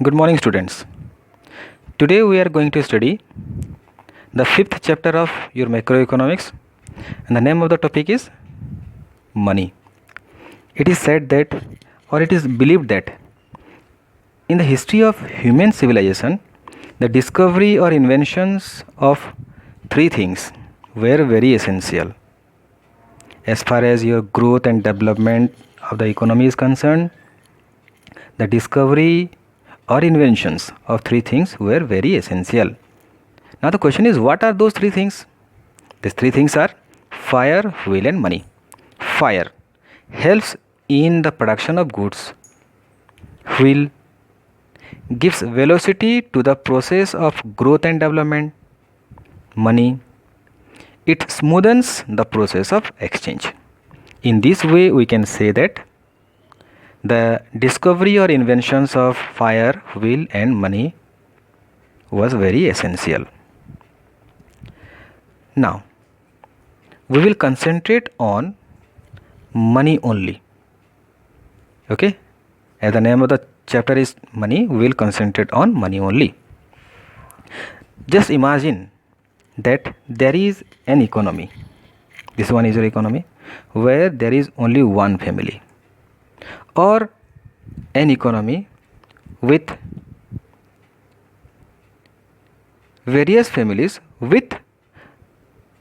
Good morning, students. Today we are going to study the fifth chapter of your macroeconomics, and the name of the topic is money. It is said that, or it is believed that, in the history of human civilization, the discovery or inventions of three things were very essential. As far as your growth and development of the economy is concerned, the discovery or inventions of three things were very essential. Now the question is, what are those three things? These three things are fire, wheel and money. Fire helps in the production of goods. Wheel gives velocity to the process of growth and development. Money, it smoothens the process of exchange. In this way we can say that the discovery or inventions of fire, wheel and money was very essential. Now we will concentrate on money only. Okay, as the name of the chapter is money, we will concentrate on money only. Just imagine that there is an economy, this one is your economy, where there is only one family, or an economy with various families with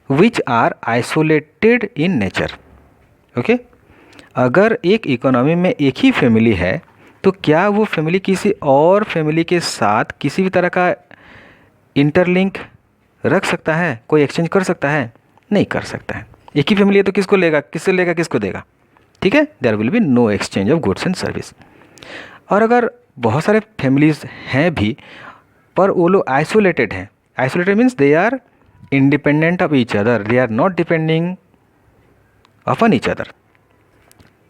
which are isolated in nature. Okay, अगर एक economy में एक ही family है तो क्या वो family किसी और फैमिली के साथ किसी भी तरह का इंटरलिंक रख सकता है? कोई एक्सचेंज कर सकता है? नहीं कर सकता है। एक ही फैमिली है तो किसको लेगा, किससे लेगा, किसको देगा? ठीक है, there will be no exchange of goods and service. और अगर बहुत सारे फैमिलीज हैं भी पर वो लोग आइसोलेटेड हैं, isolated means they are independent of each other, they are not depending upon each other.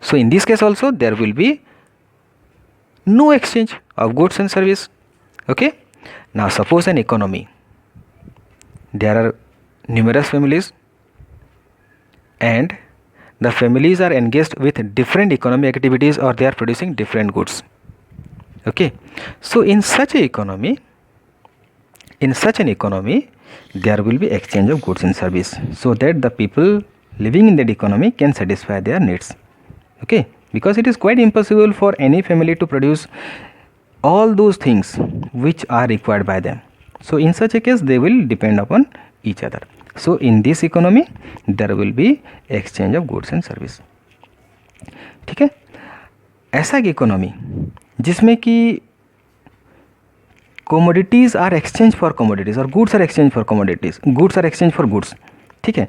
So in this case also there will be no exchange of goods and service. Okay, now suppose an economy, there are numerous families and the families are engaged with different economic activities or they are producing different goods. Okay, so in such an economy there will be exchange of goods and service so that the people living in that economy can satisfy their needs. Okay, because it is quite impossible for any family to produce all those things which are required by them. So in such a case they will depend upon each other. So in this economy there will be exchange of goods and service. ठीक है, ऐसा एक economy जिसमें कि commodities are exchanged for commodities or goods are exchanged for commodities, goods are exchanged for goods, ठीक है,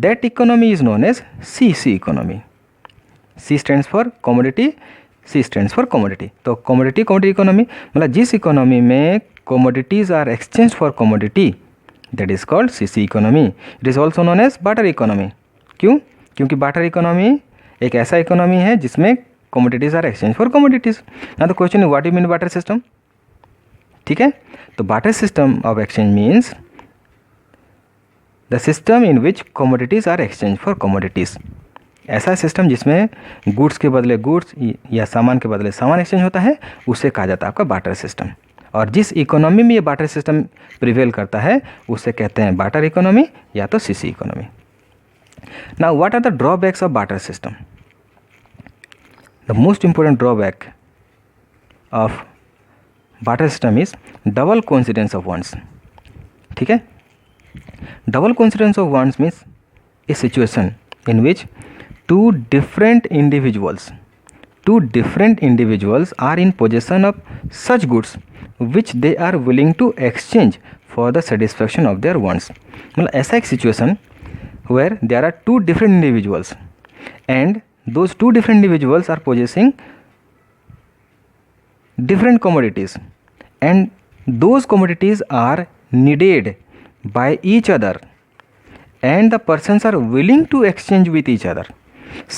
that economy is known as CC economy. C stands for commodity, C stands for commodity. तो commodity economy मतलब जिस economy में commodities are exchanged for commodity, that is called CC economy. It is also known as barter economy. क्यों? क्योंकि barter economy एक ऐसा economy है जिसमें commodities are exchanged for commodities. Now the question is, what do you mean barter system? ठीक है, तो barter system of exchange means the system in which commodities are exchange for commodities. ऐसा system जिसमें goods के बदले goods या सामान के बदले सामान एक्सचेंज होता है, उसे कहा जाता है आपका बाटर सिस्टम। और जिस इकोनॉमी में ये बाटर सिस्टम प्रिवेल करता है उसे कहते हैं बाटर इकोनॉमी या तो C C economy. Now what are the drawbacks of barter system? The most important drawback of barter system is double coincidence of wants. ठीक है, double coincidence of wants means a situation in which two different individuals are in possession of such goods which they are willing to exchange for the satisfaction of their wants. मतलब ऐसा एक situation where there are two different individuals and those two different individuals are possessing different commodities and those commodities are needed by each other and the persons are willing to exchange with each other.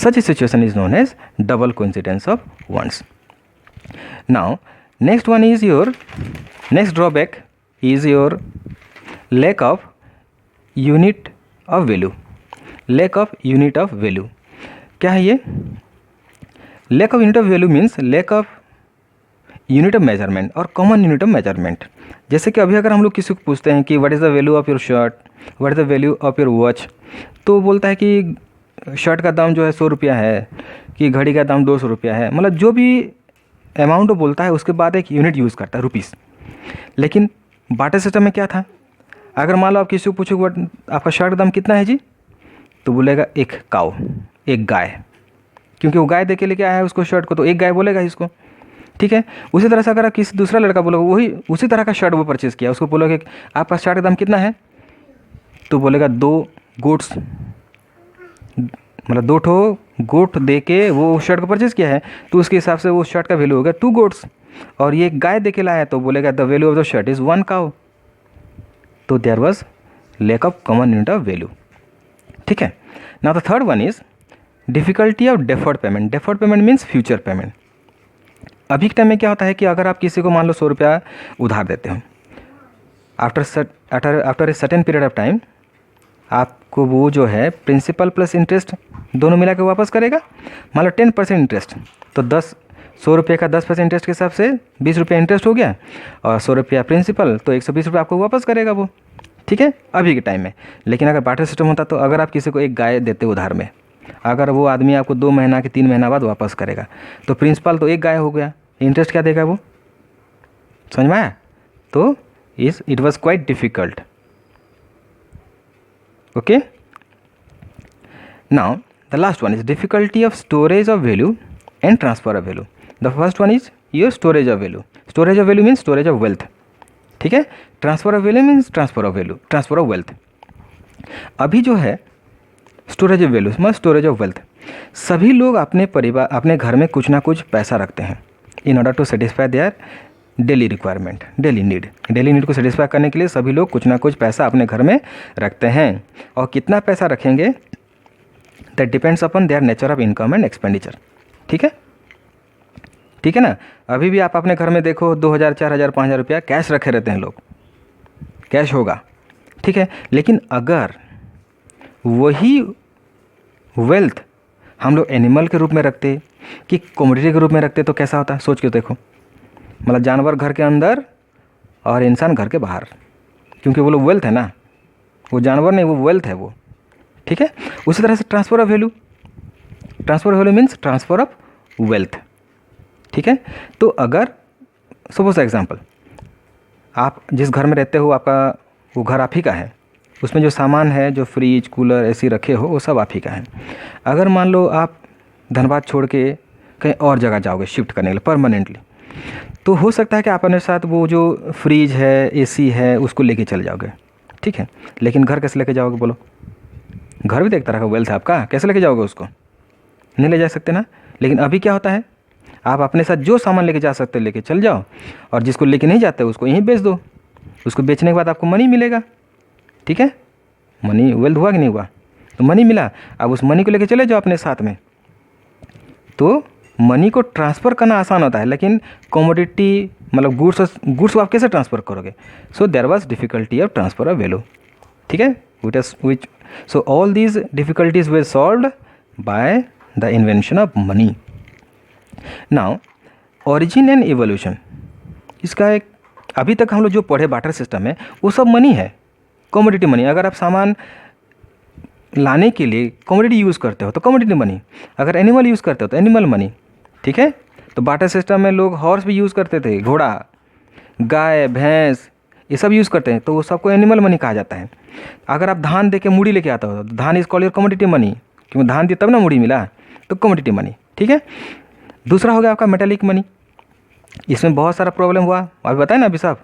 Such a situation is known as double coincidence of wants. Now next drawback is your lack of unit of value. क्या है ये? lack of unit of value means lack of unit of measurement और common unit of measurement. जैसे कि अभी अगर हम लोग किसी को पूछते हैं कि what is the value of your shirt, what is the value of your watch, तो वो बोलता है कि शर्ट का दाम जो है 100 रुपया है, कि घड़ी का दाम 200 रुपया है, मतलब जो भी अमाउंट वो बोलता है उसके बाद एक यूनिट यूज़ करता है, रुपीस। लेकिन बाटर सिस्टम में क्या था, अगर मान लो आप किसी को पूछो आपका शर्ट का दाम कितना है जी, तो बोलेगा एक काऊ, एक गाय, क्योंकि वो गाय दे के लेके आया है उसको शर्ट को, तो एक गाय बोलेगा इसको, ठीक है। उसी तरह से अगर आप किसी दूसरा लड़का बोलोगे वही उसी तरह का शर्ट वो परचेज़ किया, उसको बोलोगे आपका शर्ट का दाम कितना है, तो बोलेगा 2 गोट्स, मतलब 2 ठो गोट दे के वो शर्ट को परचेज़ किया है, तो उसके हिसाब से वो शर्ट का वैल्यू होगा 2 गोट्स। और ये गाय दे के लाया है तो बोलेगा the value of the shirt is 1 cow. तो there was lack of common unit of value, ठीक है। Now the third one is difficulty of deferred payment. Deferred payment means future payment. अभी के टाइम में क्या होता है कि अगर आप किसी को मान लो 100 रुपया उधार देते हो, after a certain period of time आपको वो जो है प्रिंसिपल प्लस इंटरेस्ट दोनों मिला के वापस करेगा। मान लो 10% इंटरेस्ट, तो 100 रुपये का 10% इंटरेस्ट के हिसाब से 20 रुपया इंटरेस्ट हो गया, और 100 रुपया प्रिंसिपल, तो 120 रुपये आपको वापस करेगा वो, ठीक है, अभी के टाइम में। लेकिन अगर बाटर सिस्टम होता तो अगर आप किसी को एक गाय देते उधार में, अगर वो आदमी आपको 2 महीना के 3 महीना बाद वापस करेगा, तो प्रिंसिपल तो एक गाय हो गया, इंटरेस्ट क्या देगा वो, समझ में आया। तो it was quite difficult. Okay, now the last one is difficulty of storage of value and transfer of value. The first one is your storage of value. Storage of value means storage of wealth, ठीक है। Transfer of value means transfer of value, transfer of wealth. अभी जो है storage of value मतलब storage of wealth, सभी लोग अपने परिवार अपने घर में कुछ ना कुछ पैसा रखते हैं in order to satisfy their daily requirement, daily need को सेटिस्फाई करने के लिए सभी लोग कुछ ना कुछ पैसा अपने घर में रखते हैं। और कितना पैसा रखेंगे that depends upon their nature of income and expenditure, ठीक है, ठीक है ना। अभी भी आप अपने घर में देखो 2000, 4000, 5000 रुपया कैश रखे रहते हैं लोग, कैश होगा, ठीक है। लेकिन अगर वही वेल्थ हम लोग एनिमल के रूप में रखते कि कमोडिटी के रूप में रखते तो कैसा होता, सोच के देखो। मतलब जानवर घर के अंदर और इंसान घर के बाहर, क्योंकि वो लोग वेल्थ है ना, वो जानवर नहीं, वो वेल्थ है वो, ठीक है। उसी तरह से transfer of value, transfer of value means transfer of wealth, ठीक है। तो अगर सपोज एग्जांपल आप जिस घर में रहते हो आपका वो घर आप ही का है, उसमें जो सामान है, जो फ्रिज कूलर ऐसी रखे हो, वो सब आप ही का है। अगर मान लो आप धनबाद छोड़ के कहीं और जगह जाओगे शिफ्ट करने के लिए परमानेंटली, तो हो सकता है कि आप अपने साथ वो जो फ्रिज है, एसी है, उसको लेके चले जाओगे, ठीक है। लेकिन घर कैसे लेके जाओगे बोलो, घर भी तो एक तरह का वेल्थ है आपका, कैसे लेके जाओगे उसको, नहीं ले जा सकते ना। लेकिन अभी क्या होता है, आप अपने साथ जो सामान लेके जा सकते लेके चल जाओ, और जिसको लेके नहीं जाते उसको यहीं बेच दो, उसको बेचने के बाद आपको मनी मिलेगा, ठीक है। मनी वेल्थ हुआ कि नहीं हुआ, तो मनी मिला, अब उस मनी को लेके चले जाओ अपने साथ में। तो मनी को ट्रांसफ़र करना आसान होता है, लेकिन कमोडिटी मतलब गुड्स को आप कैसे ट्रांसफ़र करोगे। So there was difficulty of transfer of value, ठीक है। Which so all these difficulties were solved by the invention of money. Now origin and evolution, इसका एक अभी तक हम लोग जो पढ़े बाटर सिस्टम है वो सब मनी है, कमोडिटी मनी। अगर आप सामान लाने के लिए कमोडिटी यूज़ करते हो तो कमोडिटी मनी, अगर एनिमल यूज़ करते हो तो एनिमल मनी, ठीक है। तो बाटर सिस्टम में लोग हॉर्स भी यूज़ करते थे, घोड़ा, गाय, भैंस, ये सब यूज़ करते हैं, तो वो सबको एनिमल मनी कहा जाता है। अगर आप धान दे के मूढ़ी लेके आता हो तो धान is called your commodity money, क्योंकि धान दिया तब ना मूढ़ी मिला, तो कमोडिटी मनी, ठीक है। दूसरा हो गया आपका मेटालिक मनी, इसमें बहुत सारा प्रॉब्लम हुआ, अभी बताए ना अभी साहब,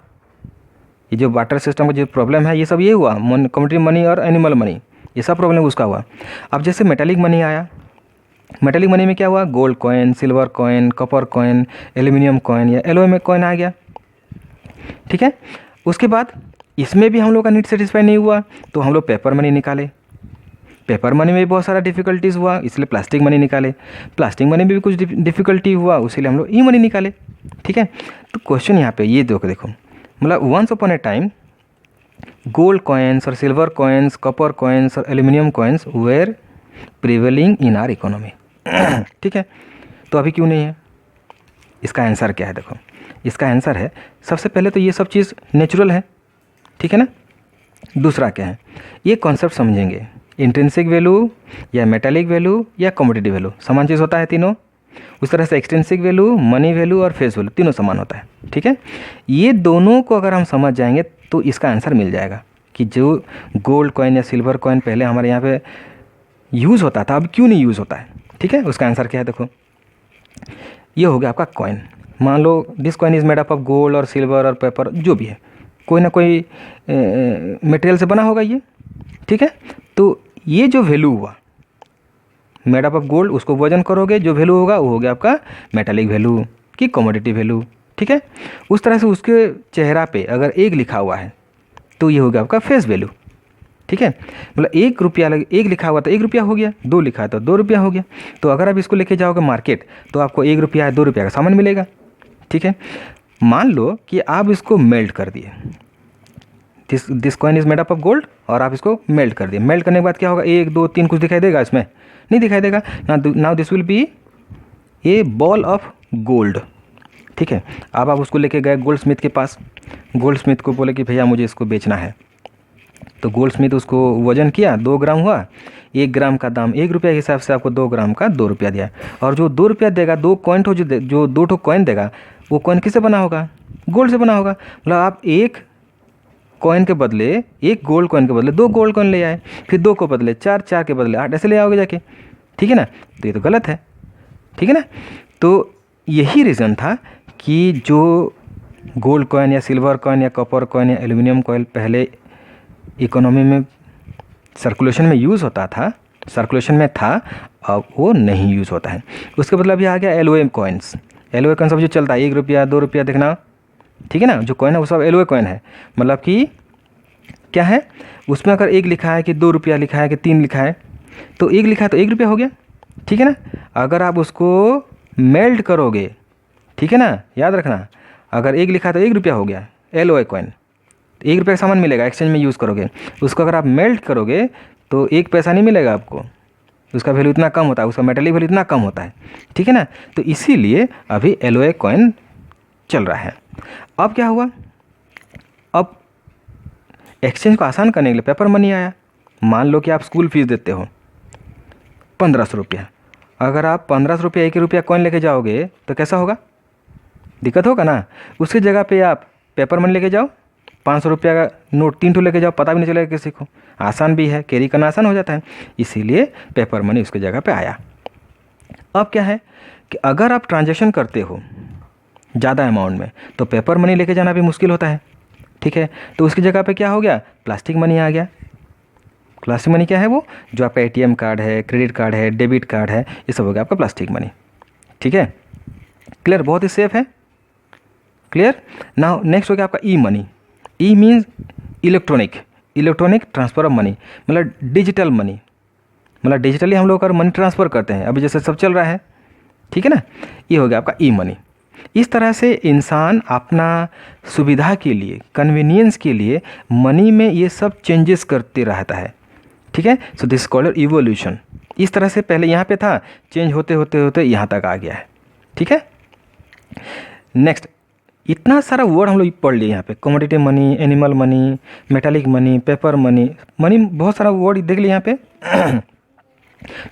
ये जो वाटर सिस्टम का जो प्रॉब्लम है ये सब ये हुआ, कमोडिटी मनी और एनिमल मनी, ये सब प्रॉब्लम उसका हुआ। अब जैसे मेटालिक मनी आया, मेटालिक मनी में क्या हुआ, gold coin, silver coin, copper coin, aluminium coin या एलओएम कॉइन आ गया, ठीक है। उसके बाद इसमें भी हम लोग का नीड सेटिस्फाई नहीं हुआ, तो हम लोग पेपर मनी निकाले। पेपर मनी में भी बहुत सारा डिफ़िकल्टीज़ हुआ, इसलिए प्लास्टिक मनी निकाले। प्लास्टिक मनी में भी कुछ डिफ़िकल्टी हुआ, उसीलिए हम लोग ई मनी निकाले, ठीक है। तो क्वेश्चन यहाँ पे ये देखो मतलब once upon a time gold coins और सिल्वर कॉइन्स, कॉपर कॉइन्स और aluminium coins were prevailing in our economy, ठीक है। तो अभी क्यों नहीं है, इसका आंसर क्या है देखो। इसका आंसर है, सबसे पहले तो ये सब चीज़ नेचुरल है, ठीक है ना। दूसरा क्या है, ये कॉन्सेप्ट समझेंगे, इंट्रिंसिक वैल्यू या मेटालिक वैल्यू या कमोडिटी वैल्यू समान चीज़ होता है तीनों। उस तरह से एक्सट्रिंसिक वैल्यू, मनी वैल्यू और फेस वैल्यू तीनों समान होता है, ठीक है। ये दोनों को अगर हम समझ जाएंगे तो इसका आंसर मिल जाएगा कि जो गोल्ड कॉइन या सिल्वर कॉइन पहले हमारे यहाँ पे यूज़ होता था अब क्यों नहीं यूज़ होता है, ठीक है। उसका आंसर क्या है, देखो ये हो गया आपका कॉइन। मान लो this coin is made up of gold और सिल्वर और पेपर, जो भी है, कोई ना कोई मटेरियल से बना होगा ये, ठीक है। तो ये जो वैल्यू हुआ मेड अप ऑफ गोल्ड, उसको वजन करोगे, जो वैल्यू होगा वो हो गया आपका मेटालिक वैल्यू की कमोडिटी वैल्यू, ठीक है। उस तरह से उसके चेहरा पे अगर एक लिखा हुआ है तो ये हो गया आपका फेस वैल्यू, ठीक है। मतलब 1 रुपया एक लिखा हुआ तो 1 रुपया हो गया, 2 लिखा है तो 2 रुपया हो गया। तो अगर आप इसको लेके जाओगे मार्केट तो आपको 1 रुपया है 2 रुपया का सामान मिलेगा, ठीक है। मान लो कि आप इसको मेल्ट कर दिए, this coin is made up of gold, और आप इसको मेल्ट कर दिए। मेल्ट करने के बाद क्या होगा, 1 2 3 कुछ दिखाई देगा इसमें, नहीं दिखाई देगा। Now this will be A ball of gold, ठीक है। अब आप उसको लेके गए गोल्ड स्मिथ के पास, गोल्ड स्मिथ को बोले कि भैया मुझे इसको बेचना है। तो गोल्ड स्मिथ उसको वजन किया, 2 ग्राम हुआ, 1 ग्राम का दाम 1 रुपया के हिसाब से आपको 2 ग्राम का 2 रुपया दिया। और जो 2 रुपया देगा, 2 कॉइन जो 2 ठो कॉइन देगा, वो कॉइन किससे बना होगा, गोल्ड से बना होगा। मतलब आप एक कॉइन के बदले, एक गोल्ड कॉइन के बदले 2 गोल्ड कॉइन ले आए, फिर 2 को बदले 4, 4 के बदले 8, ऐसे ले आओगे जाके, ठीक है ना। तो ये तो गलत है, ठीक है ना। तो यही रीज़न था कि जो गोल्ड कॉइन या सिल्वर कॉइन या कॉपर कॉइन या एल्यूमिनियम कॉइन पहले इकोनॉमी में सर्कुलेशन में यूज़ होता था, सर्कुलेशन में था, अब वो नहीं यूज़ होता है। उसके बदले अभी आ गया एलओए कॉइन्स। एलओए कॉइन सब जो चलता है 1 रुपया 2 रुपया, देखना, ठीक है ना। जो कॉइन है वो सब एलओए कॉइन है। मतलब कि क्या है, उसमें अगर 1 लिखा है कि 2 रुपया लिखा है कि 3 लिखा है, तो 1 लिखा है तो 1 रुपया हो गया, ठीक है ना। अगर आप उसको मेल्ट करोगे, ठीक है ना, याद रखना, अगर 1 लिखा है तो 1 रुपया हो गया एलओए कॉइन, 1 रुपये का सामान मिलेगा, एक्सचेंज में यूज़ करोगे। उसको अगर आप मेल्ट करोगे तो 1 पैसा नहीं मिलेगा आपको, उसका वैल्यू इतना कम होता है, उसका मेटालिक वैल्यू इतना कम होता है, ठीक है ना। तो इसीलिए अभी एलओए कॉइन चल रहा है। अब क्या हुआ, अब एक्सचेंज को आसान करने के लिए पेपर मनी आया। मान लो कि आप स्कूल फीस देते हो 1500 रुपया, अगर आप 1500 रुपया 1 रुपया कॉइन लेके जाओगे तो कैसा होगा, दिक्कत होगा ना। उसकी जगह पे आप पेपर मनी लेके जाओ, 500 रुपया का नोट 3 ठो लेके जाओ, पता भी नहीं चलेगा किसी को, आसान भी है, कैरी करना आसान हो जाता है, इसीलिए पेपर मनी उसकी जगह पे आया। अब क्या है कि अगर आप ट्रांजैक्शन करते हो ज़्यादा अमाउंट में तो पेपर मनी लेके जाना भी मुश्किल होता है, ठीक है। तो उसकी जगह पे क्या हो गया, प्लास्टिक मनी आ गया। प्लास्टिक मनी क्या है, वो जो आपका एटीएम कार्ड है, क्रेडिट कार्ड है, डेबिट कार्ड है, ये सब हो गया आपका प्लास्टिक मनी, ठीक है। क्लियर, बहुत ही सेफ है, क्लियर। नाउ नेक्स्ट हो गया आपका E money. E means electronic transfer of money, मतलब डिजिटल मनी, मतलब डिजिटली हम लोग अगर मनी ट्रांसफ़र करते हैं, अभी जैसे सब चल रहा है, ठीक है ना। ये हो गया आपका ई मनी। इस तरह से इंसान अपना सुविधा के लिए, कन्वीनियंस के लिए मनी में ये सब चेंजेस करते रहता है, ठीक है। So this called evolution. इस तरह से पहले यहाँ पे था, चेंज होते होते होते यहाँ तक आ गया है, ठीक है। नेक्स्ट, इतना सारा वर्ड हम लोग पढ़ लिए यहाँ पे, commodity money, animal money, metallic money, paper money, money बहुत सारा वर्ड देख लिया यहाँ पे।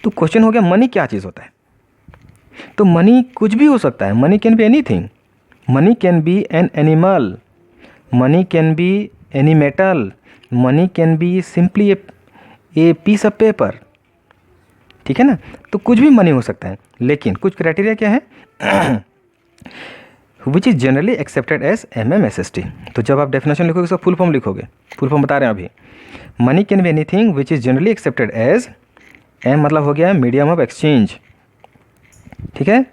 तो क्वेश्चन हो गया, मनी क्या चीज़ होता है। तो मनी कुछ भी हो सकता है, money can be anything, money can be an animal, money can be any metal, money can be simply a piece of paper, ठीक है ना। तो कुछ भी मनी हो सकता है, लेकिन कुछ क्राइटेरिया क्या है, which is generally accepted as MMSST। तो जब आप डेफिनेशन लिखोगे उसका फुल फॉर्म लिखोगे, फुल फॉर्म बता रहे हैं अभी। Money can be anything which is generally accepted as, M मतलब हो गया मीडियम ऑफ एक्सचेंज, ठीक है।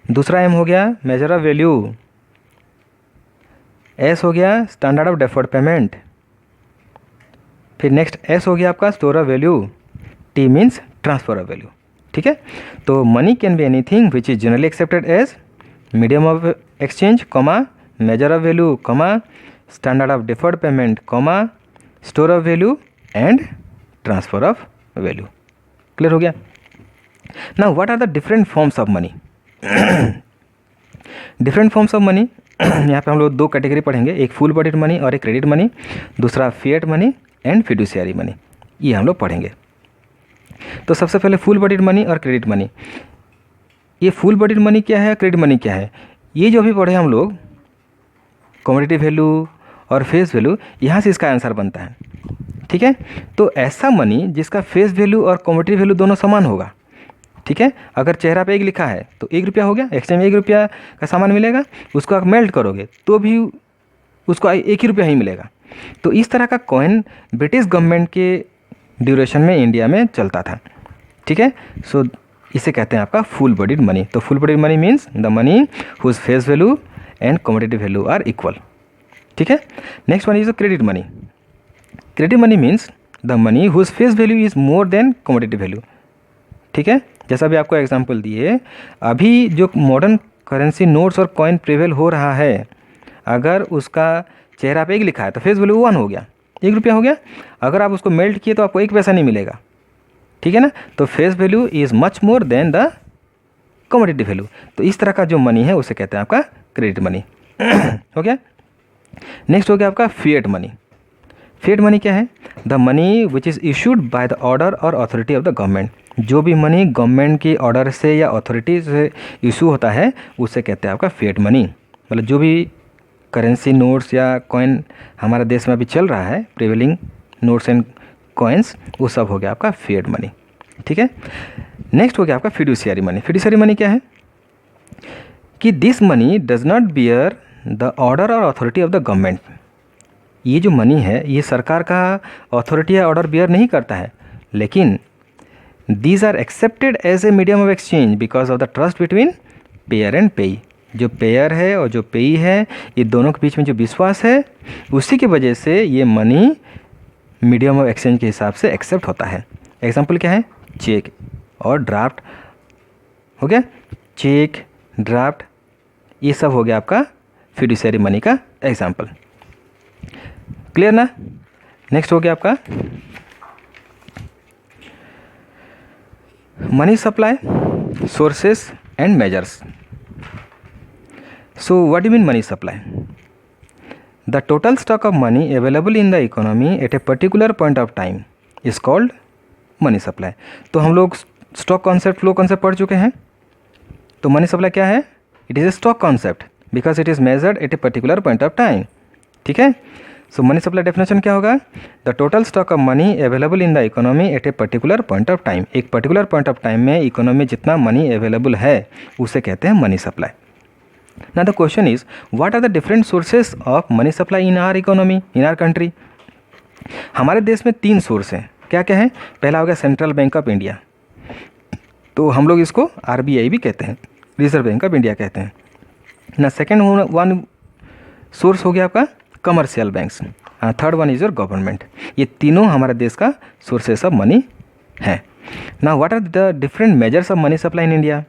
दूसरा एम हो गया मेजर ऑफ वैल्यू, एस हो गया स्टैंडर्ड ऑफ डेफर्ड पेमेंट, फिर नेक्स्ट एस हो गया आपका store of value, T means transfer of value, ठीक है। तो money can be anything which is generally accepted as medium of exchange, comma measure of value, comma standard of deferred payment, comma store of value and transfer of value. Clear हो गया। Now what are the different forms of money. Different forms of money यहाँ पे हम लोग दो category पढ़ेंगे, एक full bodied money और एक क्रेडिट मनी, दूसरा fiat money and fiduciary money, ये हम लोग पढ़ेंगे। तो सबसे पहले फुल बॉडीड मनी और क्रेडिट मनी। ये फुल बॉडीड मनी क्या है, क्रेडिट मनी क्या है, ये जो अभी पढ़े हम लोग कमोडिटी वैल्यू और फेस वैल्यू, यहाँ से इसका आंसर बनता है। ठीक है, तो ऐसा मनी जिसका फेस वैल्यू और कमोडिटी वैल्यू दोनों समान होगा। ठीक है, अगर चेहरा पे 1 लिखा है तो 1 रुपया हो गया, एक्सचेंज में 1 रुपया का सामान मिलेगा, उसको आप मेल्ट करोगे तो भी उसको 1 ही रुपया ही मिलेगा। तो इस तरह का कॉइन ब्रिटिश गवर्नमेंट के ड्यूरेशन में इंडिया में चलता था। ठीक है, सो इसे कहते हैं आपका फुल बॉडीड मनी। तो full bodied money means the money whose face value and commodity value are equal. ठीक है, next one is credit money. Credit money means the money whose face value is more than commodity value. ठीक है, जैसा भी आपको example दिए, अभी जो मॉडर्न करेंसी नोट्स और कॉइन प्रिवेल हो रहा है, अगर उसका चेहरा पे 1 लिखा है तो फेस वैल्यू 1 हो गया, 1 रुपया हो गया। अगर आप उसको मेल्ट किए तो आपको 1 पैसा नहीं मिलेगा। ठीक है ना, तो face value is much more than the commodity value. तो इस तरह का जो मनी है उसे कहते हैं आपका क्रेडिट मनी। हो गया। नेक्स्ट हो गया आपका फिएट मनी। फिएट मनी क्या है, the money which is issued by the order और अथॉरिटी ऑफ द गवर्नमेंट। जो भी मनी गवर्नमेंट की ऑर्डर से या अथॉरिटी से इशू होता है उसे कहते हैं आपका फिएट मनी। मतलब जो भी करेंसी नोट्स या कॉइन हमारे देश में अभी चल रहा है, प्रिवेलिंग नोट्स एंड कॉइन्स, वो सब हो गया आपका फिएट मनी। ठीक है, नेक्स्ट हो गया आपका फिड्यूशियरी मनी। फिड्यूशियरी मनी क्या है कि this money does not bear the order और अथॉरिटी ऑफ द गवर्नमेंट। ये जो मनी है ये सरकार का अथॉरिटी या ऑर्डर बियर नहीं करता है, लेकिन these are accepted as a medium of exchange because of the trust between payer and payee. जो पेयर है और जो पेई है, ये दोनों के बीच में जो विश्वास है, उसी की वजह से ये मनी मीडियम ऑफ एक्सचेंज के हिसाब से एक्सेप्ट होता है। एग्जाम्पल क्या है, चेक और ड्राफ्ट हो गया। चेक, ड्राफ्ट, ये सब हो गया आपका फिड्यूशियरी मनी का एग्जाम्पल। क्लियर ना। नेक्स्ट हो गया आपका money supply, sources and measures. So what do you mean money supply? The total stock of money available in the economy at a particular point of time is called money supply. तो हम लोग stock concept, flow concept पढ़ चुके हैं। तो money supply क्या है, it is a stock concept because it is measured eight a particular point of time. ठीक है, सो मनी सप्लाई डेफिनेशन क्या होगा, the total stock of money available in the economy eight a particular point of time. एक particular point of time में economy जितना money available है उसे कहते हैं money supply. Now the question is, what are the different sources of money supply in our economy, in our country? हमारे देश में 3 सोर्स हैं। क्या क्या है, पहला हो गया सेंट्रल बैंक ऑफ इंडिया, तो हम लोग इसको RBI भी कहते हैं, रिजर्व बैंक ऑफ इंडिया कहते हैं ना। सेकेंड वन सोर्स हो गया आपका commercial banks, third one is your government. ये तीनों हमारे देश का सोर्सेस ऑफ मनी है। ना what are the different measures of money supply in India?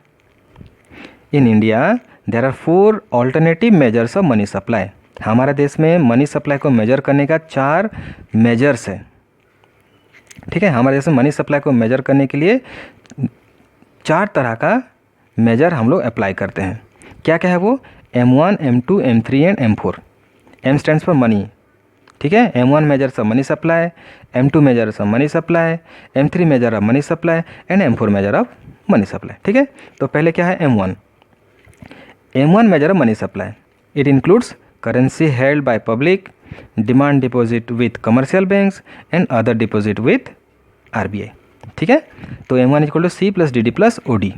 In India there are 4 alternative measures of money supply. हमारे देश में मनी सप्लाई को मेजर करने का 4 मेजर्स है। ठीक है, हमारे देश में मनी सप्लाई को मेजर करने के लिए 4 तरह का मेजर हम लोग अप्लाई करते हैं। क्या क्या है वो? M1, M2, M3 and M4। M stands for money. ठीक है, M1 measures of money supply, M2 measures of money supply, M3 major of money supply and M4 major of money supply. ठीक है, तो पहले क्या है M1? M1 measure of money supply. It includes currency held by public, demand deposit with commercial banks and other deposit with RBI. ठीक है, तो M1 equal to C plus DD plus OD।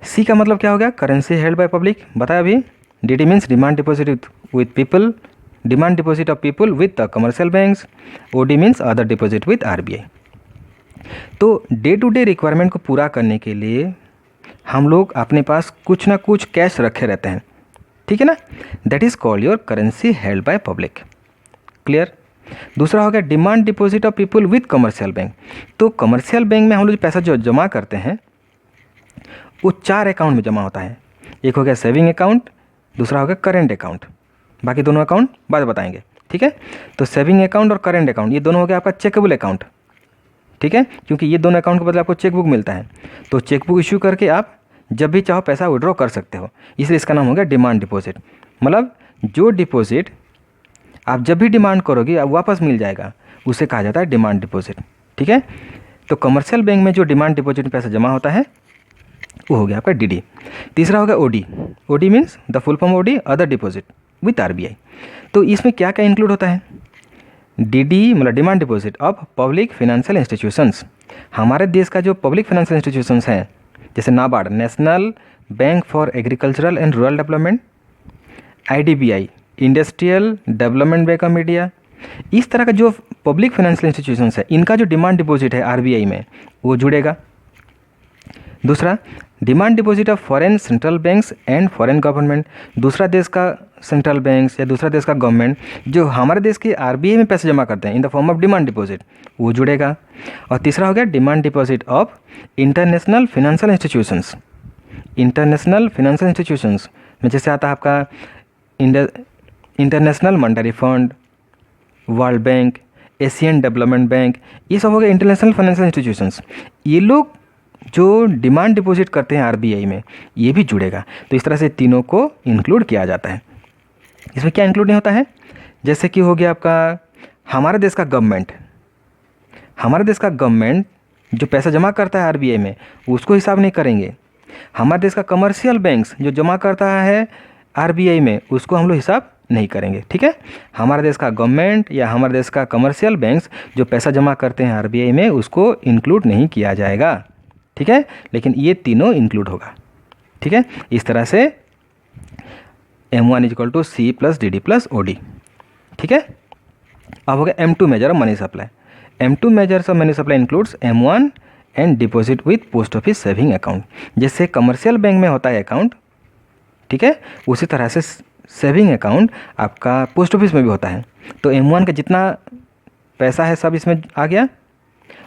C का मतलब क्या हो गया? Currency held by public, बताया अभी। DD means demand deposit with people, demand deposit of people with the commercial banks. OD means other deposit with RBI। तो day to day requirement को पूरा करने के लिए हम लोग अपने पास कुछ ना कुछ कैश रखे रहते हैं। ठीक है ना, that is called your currency held by public. Clear. दूसरा हो गया demand deposit of people with commercial bank. तो कमर्शियल बैंक में हम लोग पैसा जो जमा करते हैं वो 4 अकाउंट में जमा होता है। एक हो गया सेविंग अकाउंट, दूसरा हो गया करेंट अकाउंट, बाकी दोनों अकाउंट बाद बताएंगे। ठीक है, तो सेविंग अकाउंट और करेंट अकाउंट ये दोनों हो गया आपका चेकेबल अकाउंट। ठीक है, क्योंकि ये दोनों अकाउंट के बदले आपको चेकबुक मिलता है, तो चेकबुक इश्यू करके आप जब भी चाहो पैसा विड्रॉ कर सकते हो, इसलिए इसका नाम हो गया डिमांड डिपॉजिट। मतलब जो डिपॉजिट आप जब भी डिमांड करोगे आप वापस मिल जाएगा, उसे कहा जाता है डिमांड डिपॉजिट। ठीक है, तो कमर्शियल बैंक में जो डिमांड डिपॉजिट में पैसा जमा होता है वो हो गया आपका डीडी। तीसरा हो गया OD. OD means the full form OD, other deposit with RBI. तो इसमें क्या क्या इंक्लूड होता है? डीडी मतलब demand deposit of public financial institutions. हमारे देश का जो पब्लिक फाइनेंशियल इंस्टीट्यूशंस हैं, जैसे NABARD, national bank for agricultural and rural development, IDBI, industrial development bank of India, इस तरह का जो पब्लिक फाइनेंशियल इंस्टीट्यूशंस है, इनका जो डिमांड डिपॉजिट है आरबीआई में वो जुड़ेगा। दूसरा, demand deposit of foreign central banks and foreign government, दूसरा देश का सेंट्रल बैंक्स या दूसरा देश का गवर्नमेंट जो हमारे देश के आरबीआई में पैसे जमा करते हैं in the form of demand deposit, वो जुड़ेगा। और तीसरा हो गया demand deposit of international financial institutions. International financial institutions में जैसे आता है आपका international monetary fund, world bank, Asian development bank, ये सब हो गए इंटरनेशनल फाइनेंशियल इंस्टीट्यूशंस। ये लोग जो डिमांड डिपॉजिट करते हैं आरबीआई में, ये भी जुड़ेगा। तो इस तरह से तीनों को इंक्लूड किया जाता है। इसमें क्या इंक्लूड नहीं होता है? जैसे कि हो गया आपका हमारे देश का गवर्नमेंट, हमारे देश का गवर्नमेंट जो पैसा जमा करता है आरबीआई में उसको हिसाब नहीं करेंगे। हमारे देश का कमर्शियल बैंक्स जो जमा करता है आरबीआई में उसको हम लोग हिसाब नहीं करेंगे। ठीक है, हमारे देश का गवर्नमेंट या हमारे देश का कमर्शियल बैंक्स जो पैसा जमा करते हैं आरबीआई में उसको इंक्लूड नहीं किया जाएगा। ठीक है, लेकिन ये तीनों इंक्लूड होगा। ठीक है, इस तरह से M1 equal to C plus D D plus OD। ठीक है, अब हो गया M2 measure of money supply. M2 measures of money supply includes M1 and deposit with post office saving account. जैसे कमर्शियल बैंक में होता है अकाउंट, ठीक है, उसी तरह से सेविंग अकाउंट आपका पोस्ट ऑफिस में भी होता है। तो M1 का जितना पैसा है सब इसमें आ गया,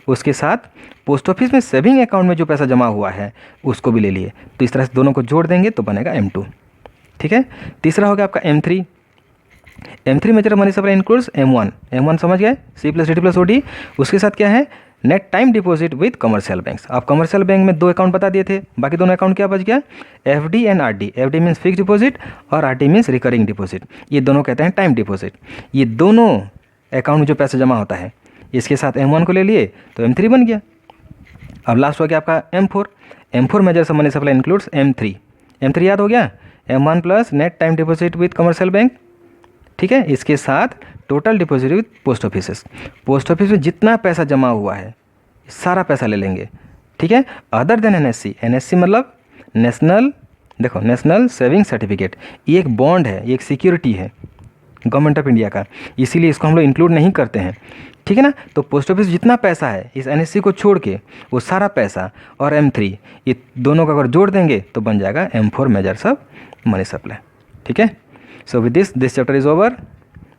उसके साथ पोस्ट ऑफिस में सेविंग अकाउंट में जो पैसा जमा हुआ है उसको भी ले लिए। तो इस तरह से दोनों को जोड़ देंगे तो बनेगा M2। ठीक है, तीसरा हो गया आपका M3। M3 major money supply includes M1। M1 समझ गए, C plus D plus OD। उसके साथ क्या है? Net time deposit with commercial banks. आप कमर्शियल बैंक में 2 अकाउंट बता दिए थे, बाकी दोनों अकाउंट क्या बच गया? FD and RD। FD means fix deposit और RD मीन्स रिकरिंग डिपॉजिट। ये दोनों कहते हैं टाइम डिपॉजिट। ये दोनों अकाउंट में जो पैसा जमा होता है इसके साथ M1 को ले लिए तो M3 बन गया। अब लास्ट हो गया आपका M4। M4 major of money supply includes M3। M3 याद हो गया, M1 plus net time deposit with commercial bank. ठीक है, इसके साथ total deposit with post offices. Post office में जितना पैसा जमा हुआ है सारा पैसा ले लेंगे। ठीक है, अदर देन NSC। NSC मतलब नेशनल, देखो नेशनल सेविंग सर्टिफिकेट, ये एक बॉन्ड है, ये एक सिक्योरिटी है गवर्नमेंट ऑफ इंडिया का, इसीलिए इसको हम लोग इंक्लूड नहीं करते हैं। ठीक है ना, तो पोस्ट ऑफिस जितना पैसा है इस NSC को छोड़ के वो सारा पैसा और M3 ये दोनों का अगर जोड़ देंगे तो बन जाएगा M4 measures of money supply. ठीक है, so with this chapter is over.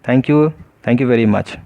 Thank you very much.